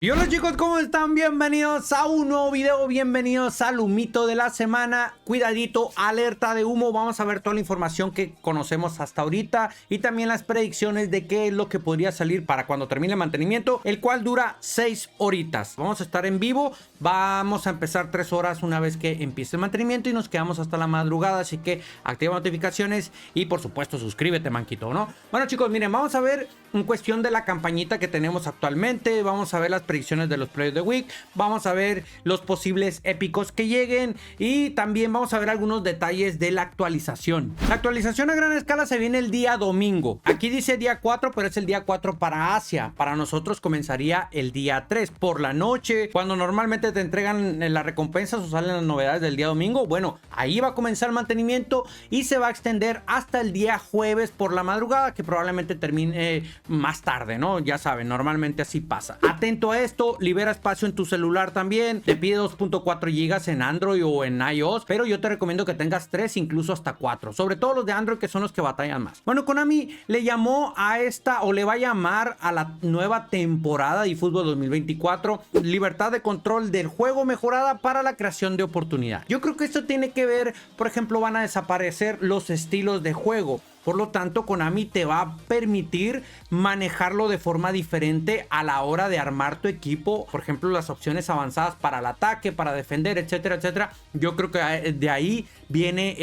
Y hola chicos, ¿cómo están? Bienvenidos a un nuevo video, bienvenidos al humito de la semana. Cuidadito, alerta de humo, vamos a ver toda la información que conocemos hasta ahorita y también las predicciones de qué es lo que podría salir para cuando termine el mantenimiento, el cual dura 6 horitas. Vamos a estar en vivo, vamos a empezar 3 horas una vez que empiece el mantenimiento y nos quedamos hasta la madrugada, así que activa notificaciones y por supuesto suscríbete, manquito, ¿no? Bueno chicos, miren, vamos a ver en cuestión de la campañita que tenemos actualmente, vamos a ver las predicciones de los Players of the Week, vamos a ver los posibles épicos que lleguen y también vamos a ver algunos detalles de la actualización. La actualización a gran escala se viene el día domingo. Aquí dice día 4, pero es el día 4 para Asia. Para nosotros comenzaría el día 3 por la noche, cuando normalmente te entregan las recompensas o salen las novedades del día domingo. Bueno, ahí va a comenzar el mantenimiento y se va a extender hasta el día jueves por la madrugada, que probablemente termine más tarde, ¿no? Ya saben, normalmente así pasa. Atento a esto, libera espacio en tu celular también, te pide 2.4 GB en Android o en iOS, pero yo te recomiendo que tengas 3, incluso hasta 4, sobre todo los de Android, que son los que batallan más. Bueno, Konami le llamó a esta, o le va a llamar a la nueva temporada de eFootball 2024, libertad de control del juego mejorada para la creación de oportunidad. Yo creo que esto tiene que ver, por ejemplo, van a desaparecer los estilos de juego. Por lo tanto, Konami te va a permitir manejarlo de forma diferente a la hora de armar tu equipo. Por ejemplo, las opciones avanzadas para el ataque, para defender, etcétera, etcétera. Yo creo que de ahí viene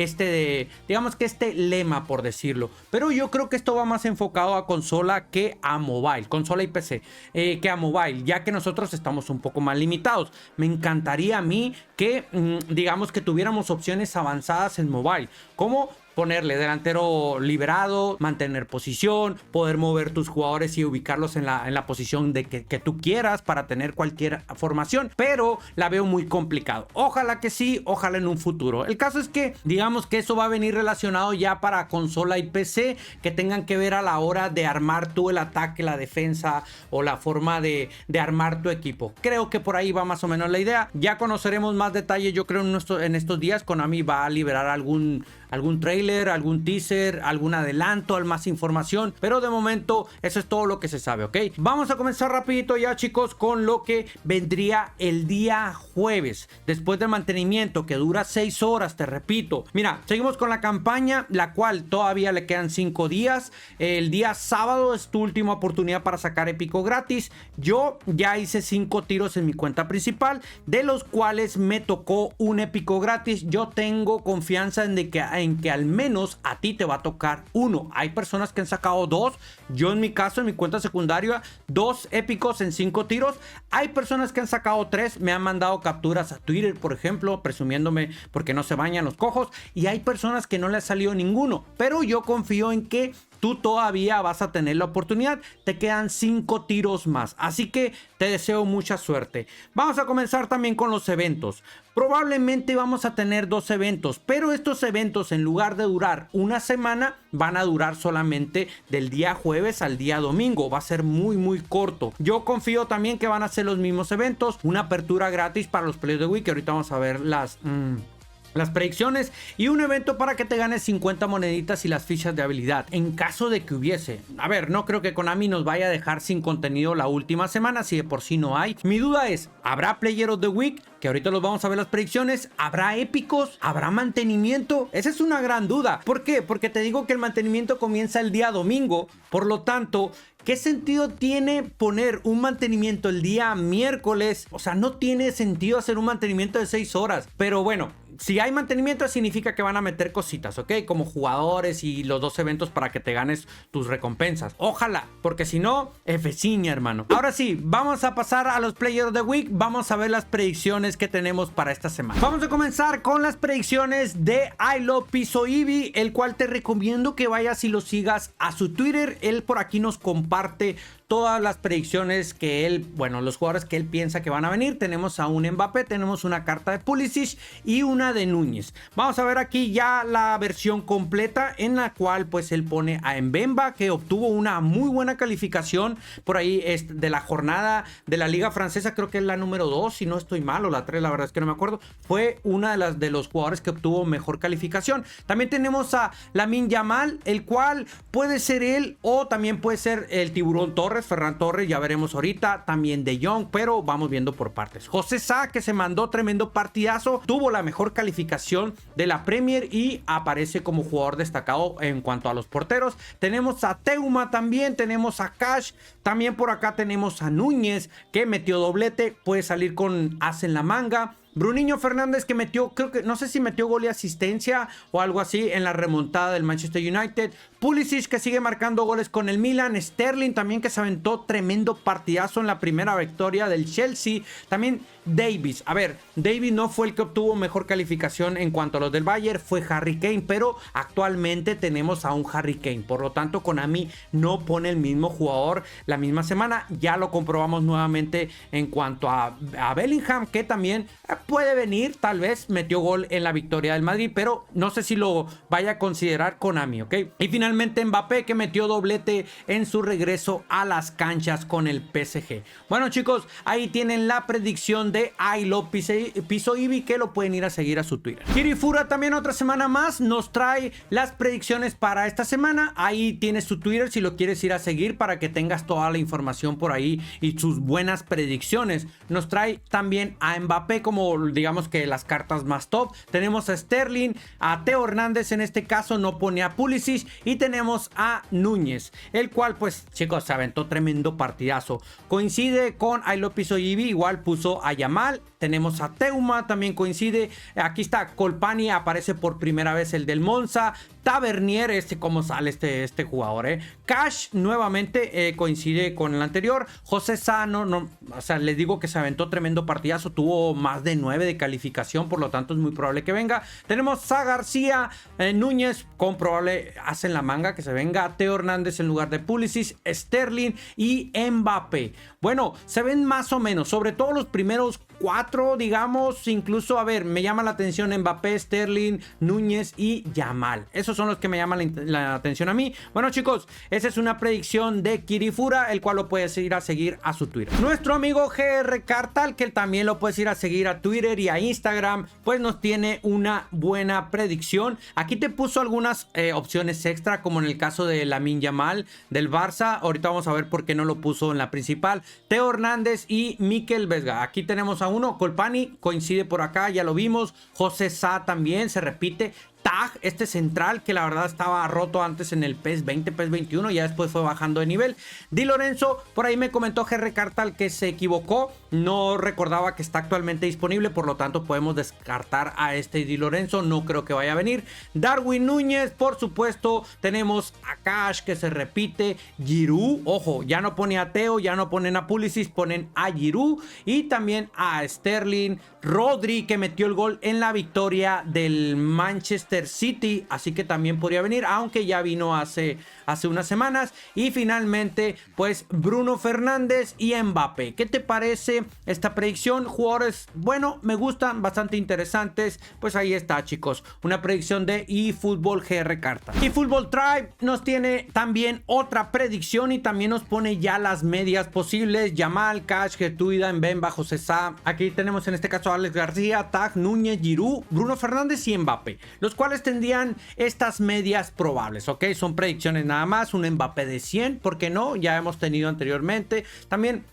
digamos que este lema, por decirlo. Pero yo creo que esto va más enfocado a consola que a mobile. Consola y PC que a mobile, ya que nosotros estamos un poco más limitados. Me encantaría a mí que, digamos que tuviéramos opciones avanzadas en mobile. Como ponerle delantero liberado, mantener posición, poder mover tus jugadores y ubicarlos en la posición de que tú quieras para tener cualquier formación, pero la veo muy complicado. Ojalá que sí, ojalá en un futuro. El caso es que digamos que eso va a venir relacionado ya para consola y PC, que tengan que ver a la hora de armar tú el ataque, la defensa o la forma de armar tu equipo. Creo que por ahí va más o menos la idea. Ya conoceremos más detalles, yo creo, en estos días. Konami va a liberar algún trailer, algún teaser, algún adelanto, más información, pero de momento eso es todo lo que se sabe, ¿ok? Vamos a comenzar rapidito ya, chicos, con lo que vendría el día jueves, después del mantenimiento que dura 6 horas, te repito. Mira, seguimos con la campaña, la cual todavía le quedan 5 días. El día sábado es tu última oportunidad para sacar épico gratis. Yo ya hice 5 tiros en mi cuenta principal, de los cuales me tocó un épico gratis. Yo tengo confianza en que al menos a ti te va a tocar uno. Hay personas que han sacado 2. Yo en mi caso, en mi cuenta secundaria, 2 épicos en 5 tiros. Hay personas que han sacado 3. Me han mandado capturas a Twitter, por ejemplo, presumiéndome porque no se bañan los cojos. Y hay personas que no les ha salido ninguno. Pero yo confío en que tú todavía vas a tener la oportunidad. Te quedan 5 tiros más, así que te deseo mucha suerte. Vamos a comenzar también con los eventos. Probablemente vamos a tener 2 eventos, pero estos eventos, en lugar de durar una semana, van a durar solamente del día jueves al día domingo. Va a ser muy corto. Yo confío también que van a ser los mismos eventos. Una apertura gratis para los Players of the Week, que ahorita vamos a ver las predicciones, y un evento para que te ganes 50 moneditas y las fichas de habilidad, en caso de que hubiese. A ver, no creo que Konami nos vaya a dejar sin contenido la última semana, si de por sí no hay. Mi duda es, ¿habrá Player of the Week? Que ahorita los vamos a ver las predicciones. ¿Habrá épicos? ¿Habrá mantenimiento? Esa es una gran duda. ¿Por qué? Porque te digo que el mantenimiento comienza el día domingo. Por lo tanto, ¿qué sentido tiene poner un mantenimiento el día miércoles? O sea, no tiene sentido hacer un mantenimiento de 6 horas. Pero bueno, si hay mantenimiento significa que van a meter cositas, ¿ok? Como jugadores y los 2 eventos para que te ganes tus recompensas. Ojalá, porque si no, F-ciña, hermano. Ahora sí, vamos a pasar a los Players of the Week. Vamos a ver las predicciones que tenemos para esta semana. Vamos a comenzar con las predicciones de I Love Piso Eevee, el cual te recomiendo que vayas y lo sigas a su Twitter. Él por aquí nos comparte todas las predicciones que él, bueno, los jugadores que él piensa que van a venir. Tenemos a un Mbappé, tenemos una carta de Pulisic y una de Núñez. Vamos a ver aquí ya la versión completa, en la cual pues él pone a Mbemba, que obtuvo una muy buena calificación por ahí de la jornada de la Liga Francesa. Creo que es la número 2, si no estoy mal, o la 3, la verdad es que no me acuerdo. Fue una de los jugadores que obtuvo mejor calificación. También tenemos a Lamine Yamal, el cual puede ser él o también puede ser el Tiburón Torres, Torres, Ferran Torres, ya veremos ahorita, también De Jong, pero vamos viendo por partes. José Sá, que se mandó tremendo partidazo, tuvo la mejor calificación de la Premier y aparece como jugador destacado en cuanto a los porteros. Tenemos a Teuma también, tenemos a Cash, también por acá tenemos a Núñez, que metió doblete, puede salir con as en la manga. Bruninho Fernández, que metió, creo que, no sé si metió gol y asistencia o algo así en la remontada del Manchester United. Pulisic, que sigue marcando goles con el Milan. Sterling también, que se aventó tremendo partidazo en la primera victoria del Chelsea. También Davies. A ver, Davies no fue el que obtuvo mejor calificación en cuanto a los del Bayern, fue Harry Kane, pero actualmente tenemos a un Harry Kane. Por lo tanto, Konami no pone el mismo jugador la misma semana. Ya lo comprobamos nuevamente en cuanto a Bellingham, que también puede venir, tal vez metió gol en la victoria del Madrid, pero no sé si lo vaya a considerar Konami, ¿ok? Y finalmente Mbappé, que metió doblete en su regreso a las canchas con el PSG. Bueno, chicos, ahí tienen la predicción de Ailo Pisoibi, que lo pueden ir a seguir a su Twitter. Kirifura también otra semana más nos trae las predicciones para esta semana. Ahí tienes su Twitter si lo quieres ir a seguir para que tengas toda la información por ahí y sus buenas predicciones. Nos trae también a Mbappé como, digamos, que las cartas más top. Tenemos a Sterling, a Theo Hernández, en este caso no pone a Pulisic, y tenemos a Núñez, el cual, pues, chicos, se aventó tremendo partidazo. Coincide con Ailo Pisoibi, igual puso a Yamal. Tenemos a Teuma, también coincide. Aquí está Colpani, aparece por primera vez el del Monza. Tavernier, cómo sale este jugador, Cash nuevamente coincide con el anterior. José Sá, o sea, les digo que se aventó tremendo partidazo, tuvo más de 9 de calificación, por lo tanto es muy probable que venga. Tenemos a García, Núñez, con probable as en la manga que se venga. Theo Hernández en lugar de Pulisic, Sterling y Mbappé. Bueno, se ven más o menos, sobre todo los primeros 4, digamos, incluso, a ver, me llama la atención Mbappé, Sterling, Núñez y Yamal. Esos son los que me llaman la atención a mí. Bueno, chicos, esa es una predicción de Kirifura, el cual lo puedes ir a seguir a su Twitter. Nuestro amigo GR Cartal, que también lo puedes ir a seguir a Twitter y a Instagram, pues nos tiene una buena predicción. Aquí te puso algunas opciones extra, como en el caso de Lamine Yamal del Barça. Ahorita vamos a ver por qué no lo puso en la principal. Theo Hernández y Mikel Vesga. Aquí tenemos a uno. Colpani coincide por acá, ya lo vimos. José Sá también se repite. Tag, central, que la verdad estaba roto antes en el PES 20, PES 21, ya después fue bajando de nivel. Di Lorenzo, por ahí me comentó GR Cartal que se equivocó, no recordaba que está actualmente disponible, por lo tanto podemos descartar a Di Lorenzo, no creo que vaya a venir. Darwin Núñez, por supuesto, tenemos a Cash, que se repite. Giroud, ojo, ya no pone a Theo, ya no ponen a Pulisic, ponen a Giroud, y también a Sterling. Rodri, que metió el gol en la victoria del Manchester City, así que también podría venir, aunque ya vino hace unas semanas. Y finalmente, pues, Bruno Fernández y Mbappé. ¿Qué te parece esta predicción? Jugadores, bueno, me gustan, bastante interesantes. Pues ahí está, chicos, una predicción de eFootball GR Carta. eFootball Tribe nos tiene también otra predicción y también nos pone ya las medias posibles. Yamal, Cash, Getuida, Mbemba, José Sá. Aquí tenemos en este caso a Alex García, Tag, Núñez, Giroud, Bruno Fernández y Mbappé, los cuales tendrían estas medias probables, ¿ok? Son predicciones nada más. Un Mbappé de 100, ¿por qué no? Ya hemos tenido anteriormente. También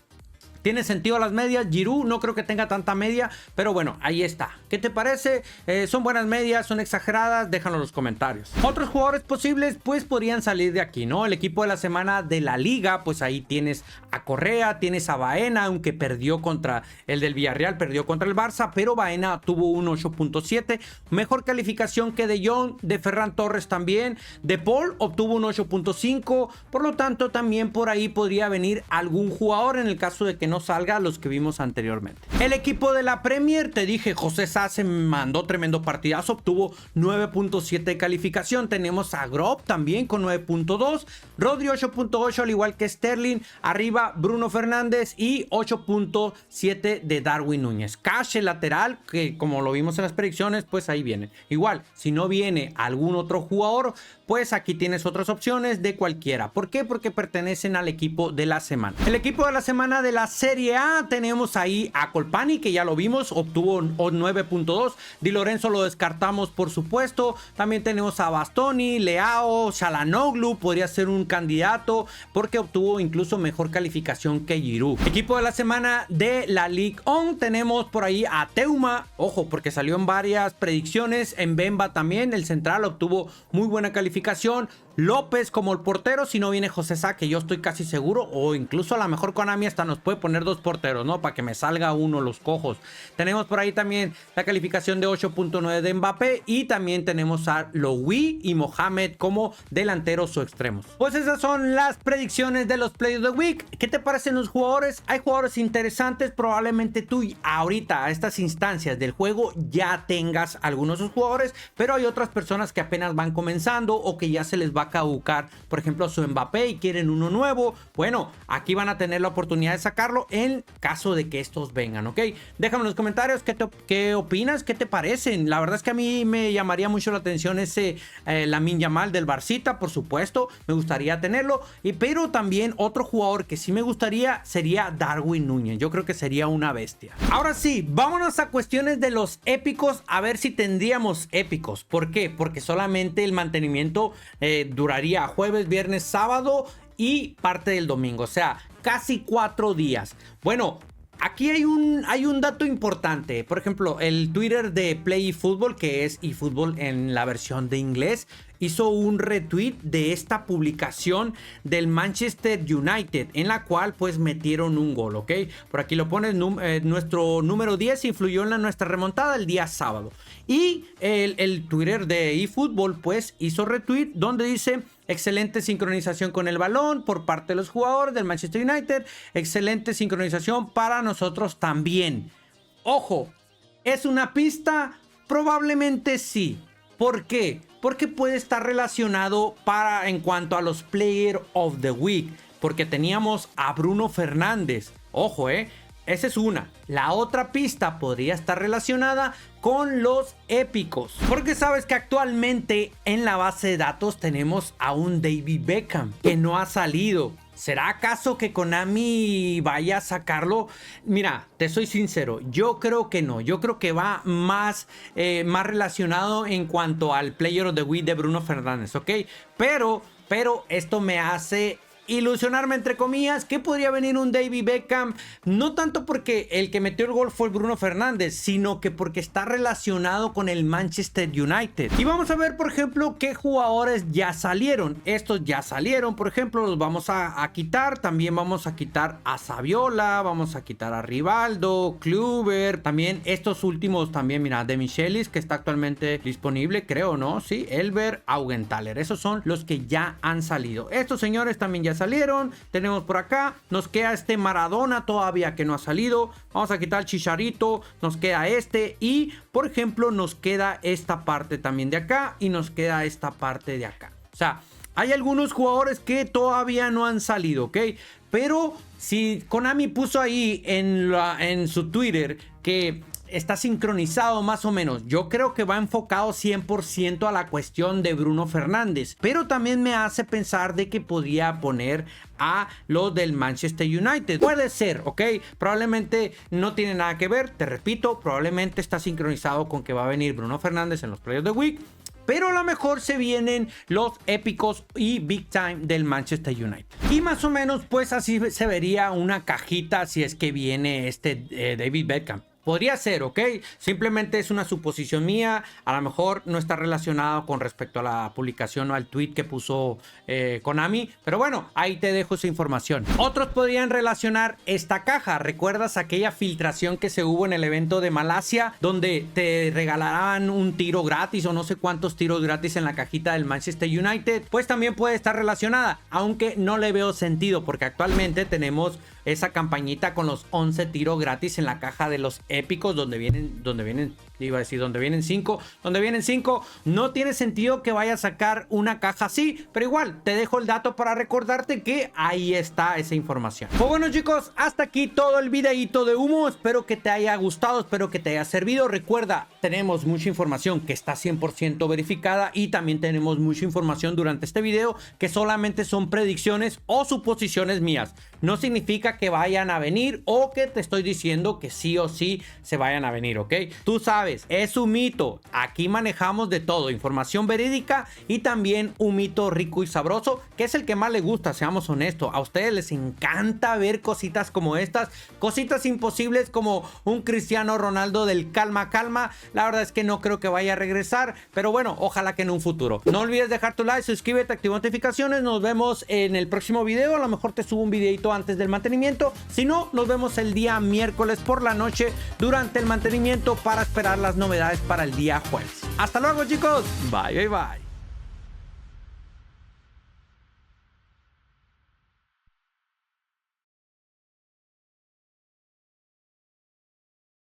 tiene sentido las medias. Giroud no creo que tenga tanta media, pero bueno, ahí está. ¿Qué te parece? ¿Son buenas medias? ¿Son exageradas? Déjalo en los comentarios. Otros jugadores posibles, pues podrían salir de aquí, ¿no? El equipo de la semana de la liga, pues ahí tienes a Correa, tienes a Baena, aunque perdió contra el del Villarreal, perdió contra el Barça, pero Baena tuvo un 8.7, mejor calificación que De Jong, de Ferran Torres también, De Paul obtuvo un 8.5, por lo tanto también por ahí podría venir algún jugador en el caso de que no salga los que vimos anteriormente. El equipo de la Premier, te dije, José Sá se mandó tremendo partidazo, obtuvo 9.7 de calificación. Tenemos a Grob también con 9.2, Rodri 8.8 al igual que Sterling, arriba Bruno Fernández y 8.7 de Darwin Núñez. Cash, el lateral, que como lo vimos en las predicciones, pues ahí viene. Igual, si no viene algún otro jugador, pues aquí tienes otras opciones de cualquiera. ¿Por qué? Porque pertenecen al equipo de la semana. El equipo de la semana de la Serie A tenemos ahí a Colpani, que ya lo vimos, obtuvo 9.2. Di Lorenzo lo descartamos, por supuesto. También tenemos a Bastoni, Leao, Çalhanoğlu, podría ser un candidato porque obtuvo incluso mejor calificación que Giroud. Equipo de la semana de la Ligue 1, tenemos por ahí a Teuma, ojo, porque salió en varias predicciones. En Bemba también, el central, obtuvo muy buena calificación. López como el portero, si no viene José Sá, que yo estoy casi seguro, o incluso a lo mejor Konami hasta nos puede poner 2 porteros, ¿no? Para que me salga uno los cojos. Tenemos por ahí también la calificación de 8.9 de Mbappé, y también tenemos a Loui y Mohamed como delanteros o extremos. Pues esas son las predicciones de los Play of the Week. ¿Qué te parecen los jugadores? Hay jugadores interesantes, probablemente tú ahorita a estas instancias del juego ya tengas algunos de sus jugadores, pero hay otras personas que apenas van comenzando o que ya se les va a caducar, por ejemplo, su Mbappé, y quieren uno nuevo. Bueno, aquí van a tener la oportunidad de sacarlo en caso de que estos vengan, ¿ok? Déjame en los comentarios qué opinas, qué te parecen. La verdad es que a mí me llamaría mucho la atención ese Lamine Yamal del Barcita, por supuesto, me gustaría tenerlo, pero también otro jugador que sí me gustaría sería Darwin Núñez. Yo creo que sería una bestia. Ahora sí, vámonos a cuestiones de los épicos, a ver si tendríamos épicos. ¿Por qué? Porque solamente el mantenimiento duraría jueves, viernes, sábado y parte del domingo, o sea, casi 4 días. Bueno, aquí hay un dato importante. Por ejemplo, el Twitter de Play eFootball, que es eFootball en la versión de inglés, hizo un retweet de esta publicación del Manchester United, en la cual pues metieron un gol, ¿ok? Por aquí lo pones, nuestro número 10 influyó en nuestra remontada el día sábado. Y el Twitter de eFootball pues hizo retweet donde dice: excelente sincronización con el balón por parte de los jugadores del Manchester United, excelente sincronización para nosotros también. Ojo, ¿es una pista? Probablemente sí. ¿Por qué? Porque puede estar relacionado en cuanto a los Player of the Week, porque teníamos a Bruno Fernández. Ojo, esa es una. La otra pista podría estar relacionada con los épicos, porque sabes que actualmente en la base de datos tenemos a un David Beckham que no ha salido. ¿Será acaso que Konami vaya a sacarlo? Mira, te soy sincero, yo creo que no. Yo creo que va más relacionado en cuanto al Player of the Week de Bruno Fernández, ¿ok? Pero esto me hace ilusionarme, entre comillas, que podría venir un David Beckham, no tanto porque el que metió el gol fue Bruno Fernández, sino que porque está relacionado con el Manchester United. Y vamos a ver, por ejemplo, qué jugadores ya salieron. Estos ya salieron, por ejemplo, los vamos a quitar. También vamos a quitar a Saviola, vamos a quitar a Rivaldo, Kluivert, también estos últimos también, mira, de Michelis, que está actualmente disponible, creo, ¿no? Sí, Elber, Augenthaler, esos son los que ya han salido. Estos señores también ya salieron. Tenemos por acá, nos queda este Maradona todavía que no ha salido. Vamos a quitar el Chicharito, nos queda este, y por ejemplo nos queda esta parte también de acá, y nos queda esta parte de acá. O sea, hay algunos jugadores que todavía no han salido, ¿ok? Pero si Konami puso ahí en su Twitter que está sincronizado más o menos, yo creo que va enfocado 100% a la cuestión de Bruno Fernández, pero también me hace pensar de que podía poner a los del Manchester United. Puede ser, ¿ok? Probablemente no tiene nada que ver, te repito, probablemente está sincronizado con que va a venir Bruno Fernández en los Players of the Week, pero a lo mejor se vienen los épicos y big time del Manchester United. Y más o menos pues así se vería una cajita si es que viene este David Beckham. Podría ser, ¿ok? Simplemente es una suposición mía. A lo mejor no está relacionado con respecto a la publicación o al tweet que puso Konami. Pero bueno, ahí te dejo esa información. Otros podrían relacionar esta caja. ¿Recuerdas aquella filtración que se hubo en el evento de Malasia? Donde te regalaban un tiro gratis o no sé cuántos tiros gratis en la cajita del Manchester United. Pues también puede estar relacionada. Aunque no le veo sentido porque actualmente tenemos esa campañita con los 11 tiros gratis en la caja de los épicos donde vienen 5. No tiene sentido que vaya a sacar una caja así, pero igual te dejo el dato para recordarte que ahí está esa información. Pues bueno, chicos, hasta aquí todo el videito de humo. Espero que te haya gustado, espero que te haya servido. Recuerda, tenemos mucha información que está 100% verificada y también tenemos mucha información durante este video que solamente son predicciones o suposiciones mías. no significa que vayan a venir o que te estoy diciendo que sí o sí se vayan a venir, ¿ok? Tú sabes, es un mito. Aquí manejamos de todo, información verídica y también un mito rico y sabroso, que es el que más les gusta, seamos honestos. A ustedes les encanta ver cositas como estas, cositas imposibles como un Cristiano Ronaldo del calma, calma. La verdad es que no creo que vaya a regresar, pero bueno, ojalá que en un futuro. No olvides dejar tu like, suscríbete, activa notificaciones. Nos vemos en el próximo video. A lo mejor te subo un videito antes del mantenimiento. Si no, nos vemos el día miércoles por la noche durante el mantenimiento para esperar las novedades para el día jueves. Hasta luego, chicos. Bye, bye, bye.